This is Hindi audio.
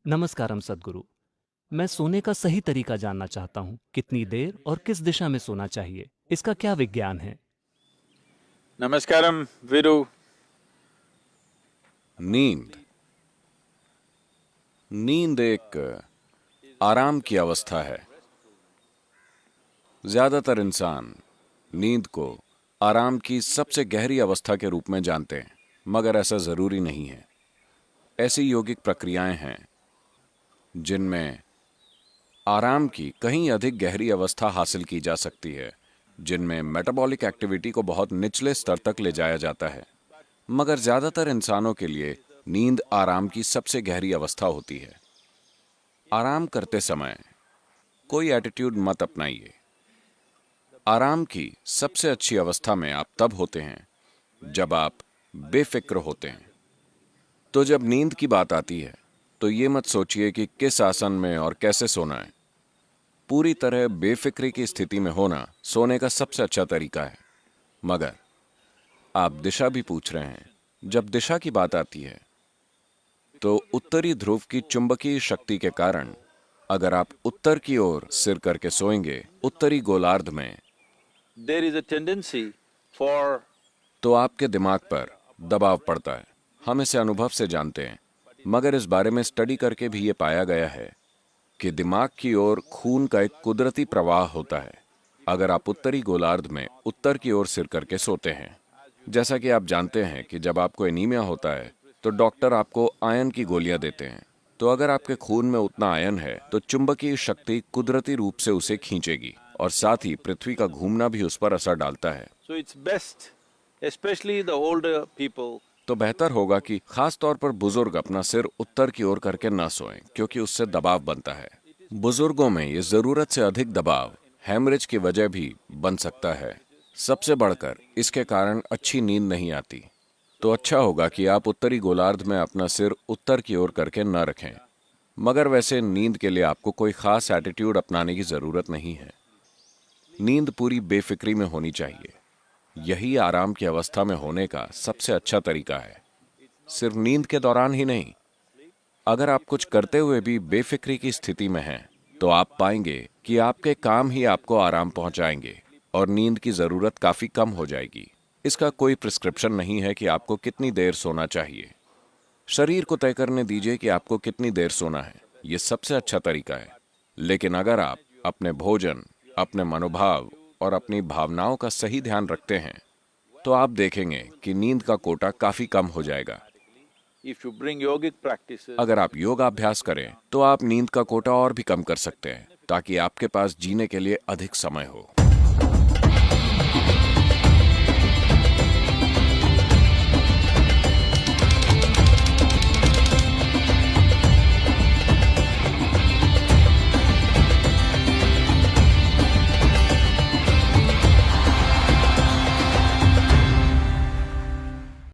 नमस्कारम सद्गुरु। मैं सोने का सही तरीका जानना चाहता हूँ। कितनी देर और किस दिशा में सोना चाहिए? इसका क्या विज्ञान है? नमस्कारम वीरू। नींद नींद एक आराम की अवस्था है। ज्यादातर इंसान नींद को आराम की सबसे गहरी अवस्था के रूप में जानते हैं, मगर ऐसा जरूरी नहीं है। ऐसी योगिक प्रक्रियाएं हैं जिनमें आराम की कहीं अधिक गहरी अवस्था हासिल की जा सकती है, जिनमें मेटाबॉलिक एक्टिविटी को बहुत निचले स्तर तक ले जाया जाता है। मगर ज्यादातर इंसानों के लिए नींद आराम की सबसे गहरी अवस्था होती है। आराम करते समय कोई एटीट्यूड मत अपनाइए। आराम की सबसे अच्छी अवस्था में आप तब होते हैं जब आप बेफिक्र होते हैं। तो जब नींद की बात आती है तो ये मत सोचिए कि किस आसन में और कैसे सोना है। पूरी तरह बेफिक्री की स्थिति में होना सोने का सबसे अच्छा तरीका है। मगर आप दिशा भी पूछ रहे हैं। जब दिशा की बात आती है तो उत्तरी ध्रुव की चुंबकीय शक्ति के कारण अगर आप उत्तर की ओर सिर करके सोएंगे उत्तरी गोलार्ध में, there is a tendency for तो आपके दिमाग पर दबाव पड़ता है। हम इसे अनुभव से जानते हैं, मगर इस बारे में स्टडी करके भी ये पाया गया है कि दिमाग की ओर खून का एक कुदरती प्रवाह होता है अगर आप उत्तरी गोलार्ध में उत्तर की ओर सिर करके सोते हैं। जैसा कि आप जानते हैं कि जब आपको एनीमिया होता है तो डॉक्टर आपको आयरन की गोलियां देते हैं। तो अगर आपके खून में उतना आयरन है तो चुंबकीय शक्ति कुदरती रूप से उसे खींचेगी और साथ ही पृथ्वी का घूमना भी उस पर असर डालता है। So it's best specially the older people. तो बेहतर होगा कि खास तौर पर बुजुर्ग अपना सिर उत्तर की ओर करके ना सोएं, क्योंकि उससे दबाव बनता है। बुजुर्गों में ये जरूरत से अधिक दबाव हेमरेज की वजह भी बन सकता है। सबसे बढ़कर इसके कारण अच्छी नींद नहीं आती। तो अच्छा होगा कि आप उत्तरी गोलार्ध में अपना सिर उत्तर की ओर करके न रखें। मगर वैसे नींद के लिए आपको कोई खास एटीट्यूड अपनाने की जरूरत नहीं है। नींद पूरी बेफिक्री में होनी चाहिए। यही आराम की अवस्था में होने का सबसे अच्छा तरीका है। सिर्फ नींद के दौरान ही नहीं, अगर आप कुछ करते हुए भी बेफिक्री की स्थिति में हैं, तो आप पाएंगे कि आपके काम ही आपको आराम पहुंचाएंगे और नींद की जरूरत काफी कम हो जाएगी। इसका कोई प्रिस्क्रिप्शन नहीं है कि आपको कितनी देर सोना चाहिए। शरीर को तय करने दीजिए कि आपको कितनी देर सोना है। यह सबसे अच्छा तरीका है। लेकिन अगर आप अपने भोजन, अपने मनोभाव और अपनी भावनाओं का सही ध्यान रखते हैं तो आप देखेंगे कि नींद का कोटा काफी कम हो जाएगा। If you bring yogic practices, अगर आप योगाभ्यास करें तो आप नींद का कोटा और भी कम कर सकते हैं ताकि आपके पास जीने के लिए अधिक समय हो।